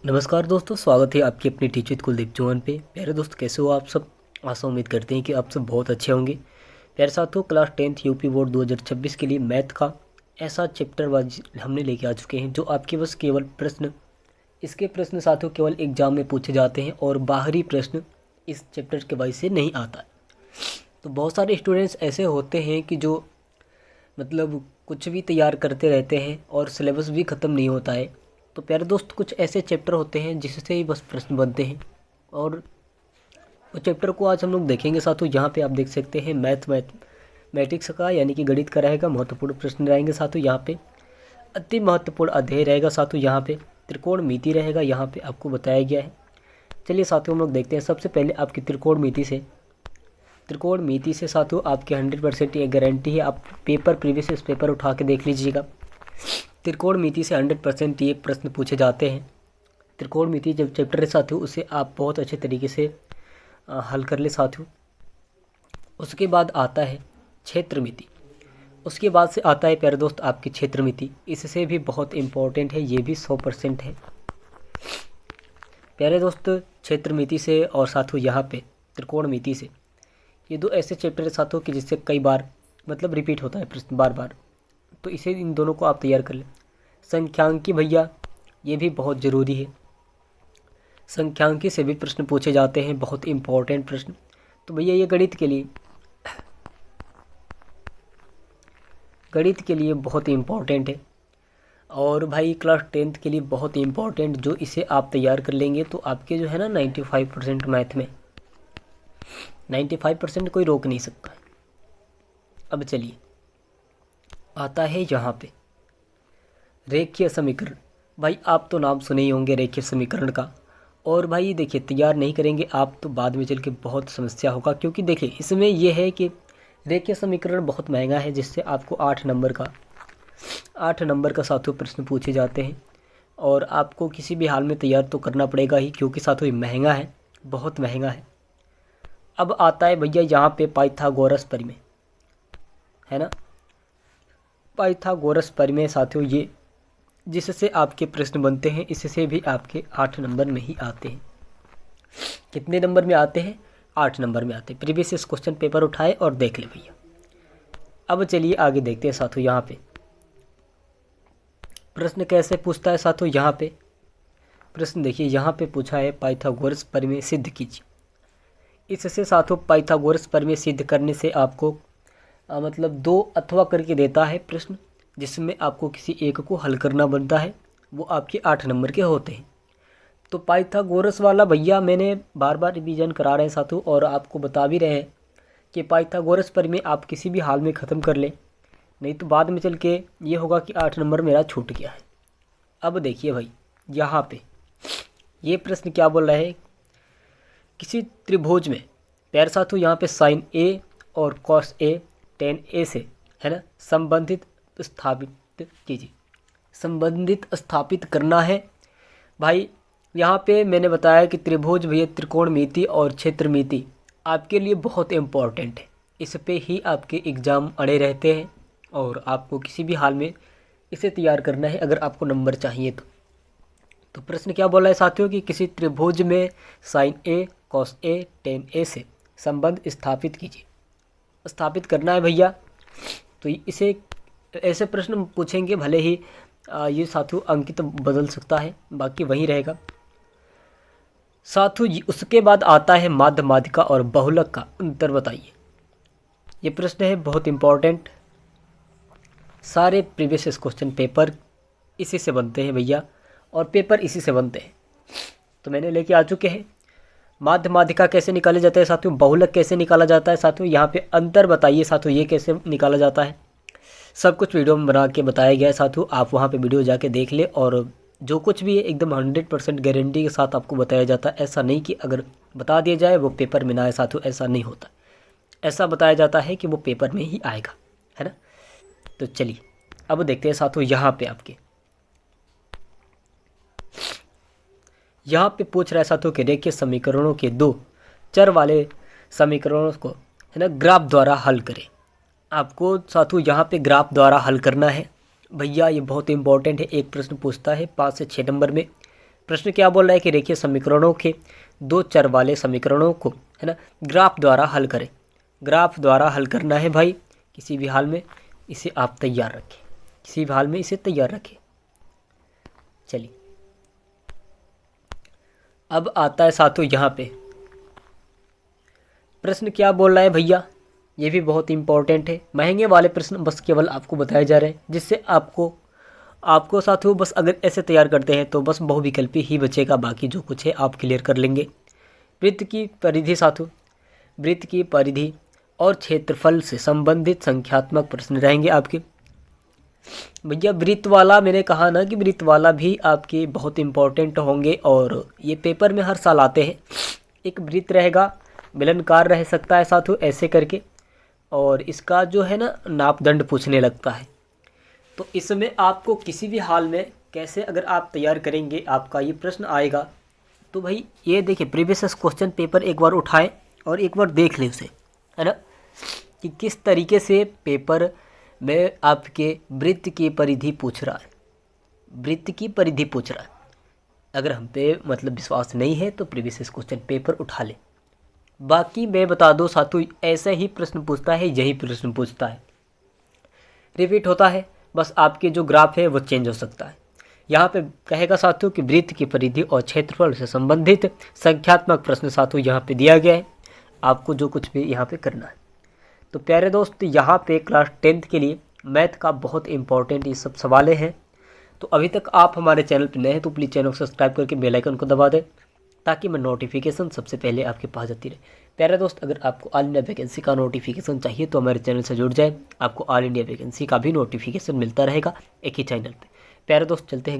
नमस्कार दोस्तों, स्वागत है आपकी अपनी टीचर कुलदीप चौहान पे। प्यारे दोस्त, कैसे हो आप सब? आशा उम्मीद करते हैं कि आप सब बहुत अच्छे होंगे। प्यारे साथियों, क्लास 10th यूपी बोर्ड 2026 के लिए मैथ का ऐसा चैप्टर वाइज हमने लेके आ चुके हैं जो आपके बस केवल इसके प्रश्न साथियों केवल एग्जाम में पूछे जाते हैं और बाहरी प्रश्न इस चैप्टर के वाइज से नहीं आता है। तो बहुत सारे स्टूडेंट्स ऐसे होते हैं कि जो मतलब कुछ भी तैयार करते रहते हैं और सिलेबस भी ख़त्म नहीं होता है। तो प्यारे दोस्त, कुछ ऐसे चैप्टर होते हैं जिससे ही बस प्रश्न बनते हैं और वो चैप्टर को आज हम लोग देखेंगे साथियों। यहाँ पे आप देख सकते हैं मैथमेटिक्स का यानी कि गणित का रहेगा, महत्वपूर्ण प्रश्न रहेंगे साथियों। यहाँ पे अति महत्वपूर्ण अध्याय रहेगा साथियों। यहाँ पे त्रिकोणमिति रहेगा, यहाँ पे आपको बताया गया है। चलिए साथियों, हम लोग देखते हैं। सबसे पहले आपकी त्रिकोणमिति से साथियों आपके 100% ये गारंटी है। आप प्रीवियस पेपर उठा के देख लीजिएगा। त्रिकोणमिति से 100% ये प्रश्न पूछे जाते हैं। त्रिकोणमिति जब चैप्टर है साथियों, उसे आप बहुत अच्छे तरीके से हल कर ले साथियों। उसके बाद आता है क्षेत्रमिति। उसके बाद से आता है प्यारे दोस्त आपकी क्षेत्रमिति। इससे भी बहुत इम्पोर्टेंट है, ये भी 100% है प्यारे दोस्त। क्षेत्रमिति से और साथियों यहाँ पे त्रिकोणमिति से, ये दो ऐसे चैप्टर है साथियों कि जिससे कई बार मतलब रिपीट होता है प्रश्न बार बार। तो इसे इन दोनों को आप तैयार कर लें। संख्यांकी भैया, ये भी बहुत ज़रूरी है। संख्यांकी से भी प्रश्न पूछे जाते हैं, बहुत इम्पोर्टेंट प्रश्न। तो भैया ये गणित के लिए बहुत इम्पोर्टेंट है और भाई क्लास 10th के लिए बहुत इम्पोर्टेंट। जो इसे आप तैयार कर लेंगे तो आपके जो है ना 95% मैथ में 95% कोई रोक नहीं सकता है। अब चलिए, आता है यहाँ पे रेखीय समीकरण। भाई आप तो नाम सुने ही होंगे रेखीय समीकरण का। और भाई देखिए, तैयार नहीं करेंगे आप तो बाद में चल के बहुत समस्या होगा, क्योंकि देखिए इसमें यह है कि रेखीय समीकरण बहुत महंगा है, जिससे आपको 8 नंबर का साथियों प्रश्न पूछे जाते हैं। और आपको किसी भी हाल में तैयार तो करना पड़ेगा ही, क्योंकि साथियों ये महंगा है, बहुत महंगा है। अब आता है भैया यहाँ पे पाइथागोरस प्रमेय, है ना। पाइथागोरस प्रमेय साथियों, ये जिससे आपके प्रश्न बनते हैं, इससे भी आपके 8 नंबर में ही आते हैं। कितने नंबर में आते हैं? 8 नंबर में आते हैं। प्रीवियस क्वेश्चन पेपर उठाए और देख ले भैया। अब चलिए आगे देखते हैं साथियों। यहाँ पे प्रश्न कैसे पूछता है साथियों। यहाँ पे प्रश्न देखिए, यहाँ पे पूछा है पाइथागोरस प्रमेय सिद्ध कीजिए। इससे साथियों पाइथागोरस प्रमेय सिद्ध करने से आपको मतलब 2 अथवा करके देता है प्रश्न, जिसमें आपको किसी एक को हल करना बनता है। वो आपके 8 नंबर के होते हैं। तो पाइथागोरस वाला भैया मैंने बार बार रिवीजन करा रहे हैं साथियों, और आपको बता भी रहे हैं कि पाइथागोरस प्रमेय आप किसी भी हाल में ख़त्म कर लें, नहीं तो बाद में चल के ये होगा कि 8 नंबर मेरा छूट गया है। अब देखिए भाई, यहाँ पे ये प्रश्न क्या बोल रहा है, किसी त्रिभुज में प्यारे साथियों यहाँ पे साइन ए और कॉस ए tan a से, है ना, संबंधित स्थापित करना है। भाई यहाँ पे मैंने बताया कि त्रिभुज भैया त्रिकोणमिति और क्षेत्रमिति आपके लिए बहुत इम्पोर्टेंट है। इस पे ही आपके एग्ज़ाम अड़े रहते हैं और आपको किसी भी हाल में इसे तैयार करना है अगर आपको नंबर चाहिए तो प्रश्न क्या बोला है साथियों कि किसी त्रिभुज में sine A cos A tan a से संबंध स्थापित कीजिए। स्थापित करना है भैया, तो इसे ऐसे प्रश्न पूछेंगे, भले ही ये साथियों अंकित बदल सकता है, बाकी वही रहेगा साथियों। उसके बाद आता है माध्य माध्यिका और बहुलक का अंतर बताइए। ये प्रश्न है बहुत इम्पोर्टेंट। सारे प्रीवियस क्वेश्चन पेपर इसी से बनते हैं भैया, और पेपर इसी से बनते हैं। तो मैंने लेके आ चुके हैं। माध्य माध्यिका कैसे निकाले जाते हैं साथियों, बहुलक कैसे निकाला जाता है साथियों, यहाँ पे अंतर बताइए साथियों, ये कैसे निकाला जाता है। सब कुछ वीडियो में बना के बताया गया है साथियों। आप वहाँ पे वीडियो जाके देख ले, और जो कुछ भी है एकदम 100% गारंटी के साथ आपको बताया जाता है। ऐसा नहीं कि अगर बता दिया जाए वो पेपर में ना आए साथियों, ऐसा नहीं होता। ऐसा बताया जाता है कि वो पेपर में ही आएगा, है ना। तो चलिए अब देखते हैं साथियों। यहाँ पे पूछ रहा है साथियों कि रेखीय समीकरणों के 2 चर वाले समीकरणों को, है ना, ग्राफ द्वारा हल करें। आपको साथियों यहाँ पे ग्राफ द्वारा हल करना है भैया। ये बहुत इंपॉर्टेंट है। एक प्रश्न पूछता है 5 से 6 नंबर में प्रश्न क्या बोल रहा है कि रेखीय समीकरणों के दो चर वाले समीकरणों को, है ना, ग्राफ द्वारा हल करें। ग्राफ द्वारा हल करना है भाई, किसी भी हाल में इसे आप तैयार रखें, किसी भी हाल में इसे तैयार रखें। चलिए अब आता है साथियों यहाँ पे प्रश्न क्या बोल रहा है भैया, ये भी बहुत इंपॉर्टेंट है। महंगे वाले प्रश्न बस केवल आपको बताए जा रहे हैं, जिससे आपको साथियों बस अगर ऐसे तैयार करते हैं तो बस बहुविकल्पी ही बचेगा, बाकी जो कुछ है आप क्लियर कर लेंगे। वृत्त की परिधि साथियों, वृत्त की परिधि और क्षेत्रफल से संबंधित संख्यात्मक प्रश्न रहेंगे आपके। भैया वृत्त वाला मैंने कहा ना कि वृत्त वाला भी आपके बहुत इंपॉर्टेंट होंगे और ये पेपर में हर साल आते हैं। एक वृत्त रहेगा, बेलनाकार रह सकता है साथियों ऐसे करके, और इसका जो है ना नापदंड पूछने लगता है। तो इसमें आपको किसी भी हाल में कैसे अगर आप तैयार करेंगे आपका ये प्रश्न आएगा। तो भाई ये देखिए प्रीवियस क्वेश्चन पेपर एक बार उठाएं और एक बार देख लें उसे, है ना, कि किस तरीके से पेपर में आपके वृत्त की परिधि पूछ रहा है, वृत्त की परिधि पूछ रहा है। अगर हम पे मतलब विश्वास नहीं है तो प्रीवियस क्वेश्चन पेपर उठा ले। बाकी मैं बता दूं साथियों ऐसे ही प्रश्न पूछता है, यही प्रश्न पूछता है, रिपीट होता है, बस आपके जो ग्राफ है वो चेंज हो सकता है। यहाँ पे कहेगा साथियों कि वृत्त की परिधि और क्षेत्रफल से संबंधित संख्यात्मक प्रश्न साथियों यहाँ पे दिया गया है, आपको जो कुछ भी यहाँ पे करना है। तो प्यारे दोस्त यहाँ पे क्लास 10th के लिए मैथ का बहुत इंपॉर्टेंट ये सब सवालें हैं। तो अभी तक आप हमारे चैनल पर नए हैं तो प्लीज़ चैनल को सब्सक्राइब करके बेल आइकन को दबा दें, ताकि मैं नोटिफिकेशन सबसे पहले आपके पास जाती रहे। प्यारे दोस्त अगर आपको ऑल इंडिया वैकेंसी का नोटिफिकेशन चाहिए तो हमारे चैनल से जुड़ जाए, आपको ऑल इंडिया वैकेंसी का भी नोटिफिकेशन मिलता रहेगा एक ही चैनल पे। प्यारे दोस्त चलते हैं